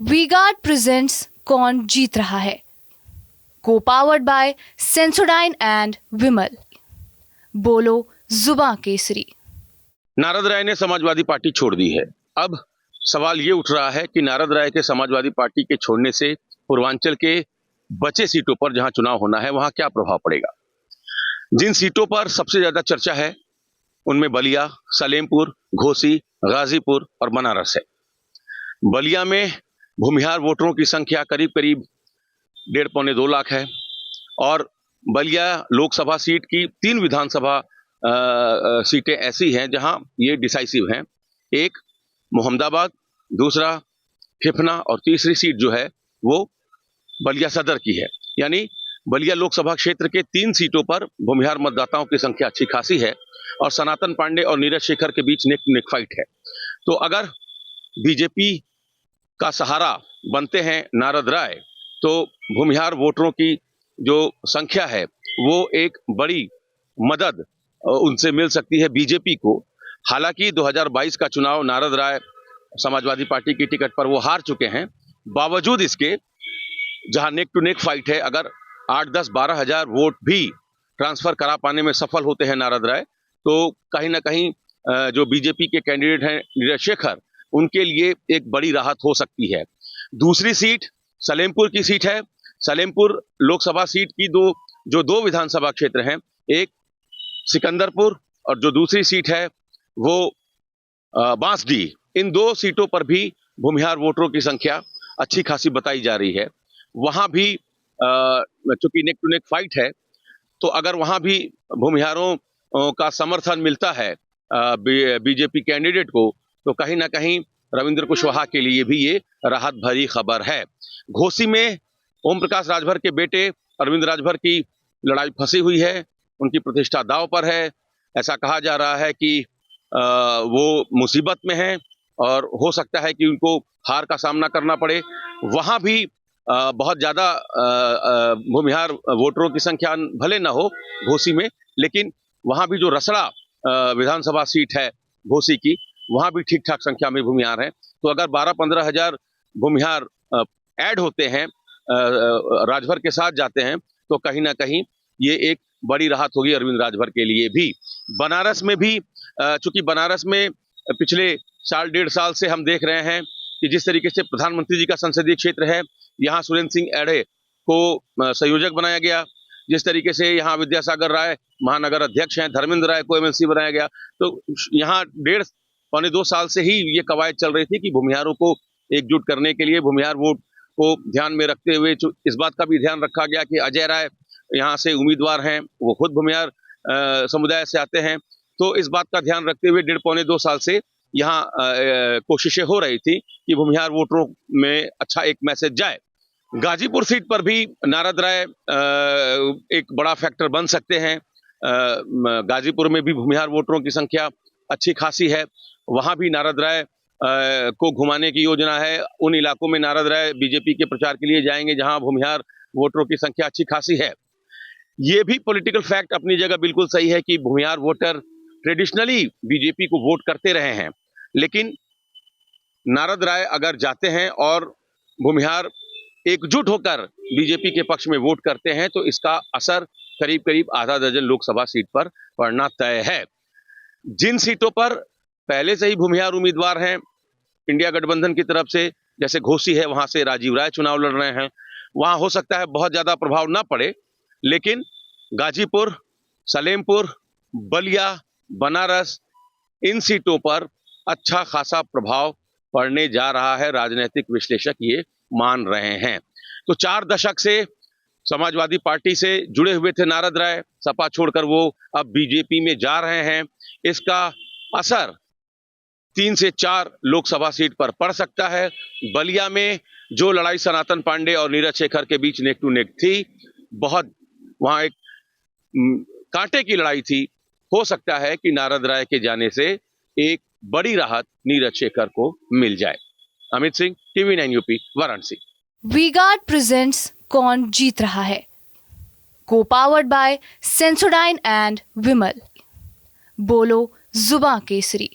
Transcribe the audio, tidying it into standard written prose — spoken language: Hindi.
वी-गार्ड प्रेजेंट्स कौन जीत रहा है, को पावर्ड बाय सेंसोडाइन एंड विमल। बोलो जुबां केसरी। नारद राय ने समाजवादी पार्टी छोड़ दी है। अब सवाल ये उठ रहा है कि नारद राय के समाजवादी पार्टी के छोड़ने से पूर्वांचल के बचे सीटों पर जहां चुनाव होना है वहां क्या प्रभाव पड़ेगा। जिन सीटों पर सबसे ज्यादा चर्चा है उनमें बलिया, सलेमपुर, घोसी, गाजीपुर और बनारस है। बलिया में भूमिहार वोटरों की संख्या करीब करीब 1.5-2 लाख है और बलिया लोकसभा सीट की 3 विधानसभा सीटें ऐसी हैं जहां ये डिसाइसिव हैं। एक मोहम्मदाबाद, दूसरा फिफना और तीसरी सीट जो है वो बलिया सदर की है। यानी बलिया लोकसभा क्षेत्र के 3 सीटों पर भूमिहार मतदाताओं की संख्या अच्छी खासी है और सनातन पांडे और नीरज शेखर के बीच नेक टू नेक फाइट है। तो अगर बीजेपी का सहारा बनते हैं नारद राय तो भूमिहार वोटरों की जो संख्या है वो एक बड़ी मदद उनसे मिल सकती है बीजेपी को। हालांकि 2022 का चुनाव नारद राय समाजवादी पार्टी की टिकट पर वो हार चुके हैं। बावजूद इसके जहां नेक टू नेक फाइट है, अगर 8-10-12 हजार वोट भी ट्रांसफर करा पाने में सफल होते हैं नारद राय तो कहीं ना कहीं जो बीजेपी के कैंडिडेट हैं नीरज शेखर, उनके लिए एक बड़ी राहत हो सकती है। दूसरी सीट सलेमपुर की सीट है। सलेमपुर लोकसभा सीट की दो विधानसभा क्षेत्र हैं, एक सिकंदरपुर और जो दूसरी सीट है वो बांसडीह। इन 2 सीटों पर भी भूमिहार वोटरों की संख्या अच्छी खासी बताई जा रही है। वहां भी चूंकि नेक टू नेक फाइट है तो अगर वहां भी भूमिहारों का समर्थन मिलता है बीजेपी कैंडिडेट को तो कहीं ना कहीं रविंद्र कुशवाहा के लिए भी ये राहत भरी खबर है। घोसी में ओम प्रकाश राजभर के बेटे अरविंद राजभर की लड़ाई फंसी हुई है, उनकी प्रतिष्ठा दांव पर है। ऐसा कहा जा रहा है कि वो मुसीबत में हैं और हो सकता है कि उनको हार का सामना करना पड़े। वहां भी बहुत ज्यादा भूमिहार वोटरों की संख्या भले न हो घोसी में, लेकिन वहां भी जो रसड़ा विधानसभा सीट है घोसी की, वहां भी ठीक ठाक संख्या में भूमिहार हैं। तो अगर 12-15 हजार भूमिहार ऐड होते हैं, राजभर के साथ जाते हैं तो कहीं ना कहीं ये एक बड़ी राहत होगी अरविंद राजभर के लिए भी। बनारस में भी चूंकि बनारस में पिछले 1.5 साल से हम देख रहे हैं कि जिस तरीके से प्रधानमंत्री जी का संसदीय क्षेत्र है, यहाँ सुरेंद्र सिंह ऐढ़े को संयोजक बनाया गया, जिस तरीके से यहाँ विद्यासागर राय महानगर अध्यक्ष हैं, धर्मेंद्र राय को एमएलसी बनाया गया, तो यहाँ 1.5-2 साल से ही ये कवायद चल रही थी कि भूमिहारों को एकजुट करने के लिए भूमिहार वोट को ध्यान में रखते हुए इस बात का भी ध्यान रखा गया कि अजय राय यहाँ से उम्मीदवार हैं, वो खुद भूमिहार समुदाय से आते हैं। तो इस बात का ध्यान रखते हुए 1.5-2 साल से यहाँ कोशिशें हो रही थी कि भूमिहार वोटरों में अच्छा एक मैसेज जाए। गाजीपुर सीट पर भी नारद राय एक बड़ा फैक्टर बन सकते हैं। गाजीपुर में भी भूमिहार वोटरों की संख्या अच्छी खासी है, वहां भी नारद राय को घुमाने की योजना है। उन इलाकों में नारद राय बीजेपी के प्रचार के लिए जाएंगे जहां भूमिहार वोटरों की संख्या अच्छी खासी है। ये भी पॉलिटिकल फैक्ट अपनी जगह बिल्कुल सही है कि भूमिहार वोटर ट्रेडिशनली बीजेपी को वोट करते रहे हैं, लेकिन नारद राय अगर जाते हैं और भूमिहार एकजुट होकर बीजेपी के पक्ष में वोट करते हैं तो इसका असर करीब करीब आधा दर्जन लोकसभा सीट पर पड़ना तय है। जिन सीटों पर पहले से ही भूमिहार उम्मीदवार हैं इंडिया गठबंधन की तरफ से, जैसे घोसी है वहां से राजीव राय चुनाव लड़ रहे हैं, वहां हो सकता है बहुत ज्यादा प्रभाव ना पड़े, लेकिन गाजीपुर, सलेमपुर, बलिया, बनारस, इन सीटों पर अच्छा खासा प्रभाव पड़ने जा रहा है, राजनीतिक विश्लेषक ये मान रहे हैं। तो 4 दशक से समाजवादी पार्टी से जुड़े हुए थे नारद राय, सपा छोड़कर वो अब बीजेपी में जा रहे हैं। इसका असर 3 से 4 लोकसभा सीट पर पड़ सकता है। बलिया में जो लड़ाई सनातन पांडे और नीरज शेखर के बीच नेक टू नेक थी, बहुत वहां एक कांटे की लड़ाई थी। हो सकता है कि नारद राय के जाने से एक बड़ी राहत नीरज शेखर को मिल जाए। Amit Singh, TV9 UP, Varanasi. V-Guard presents कौन जीत रहा है, को पावर्ड बाय सेंसोडाइन एंड विमल। बोलो जुबां केसरी।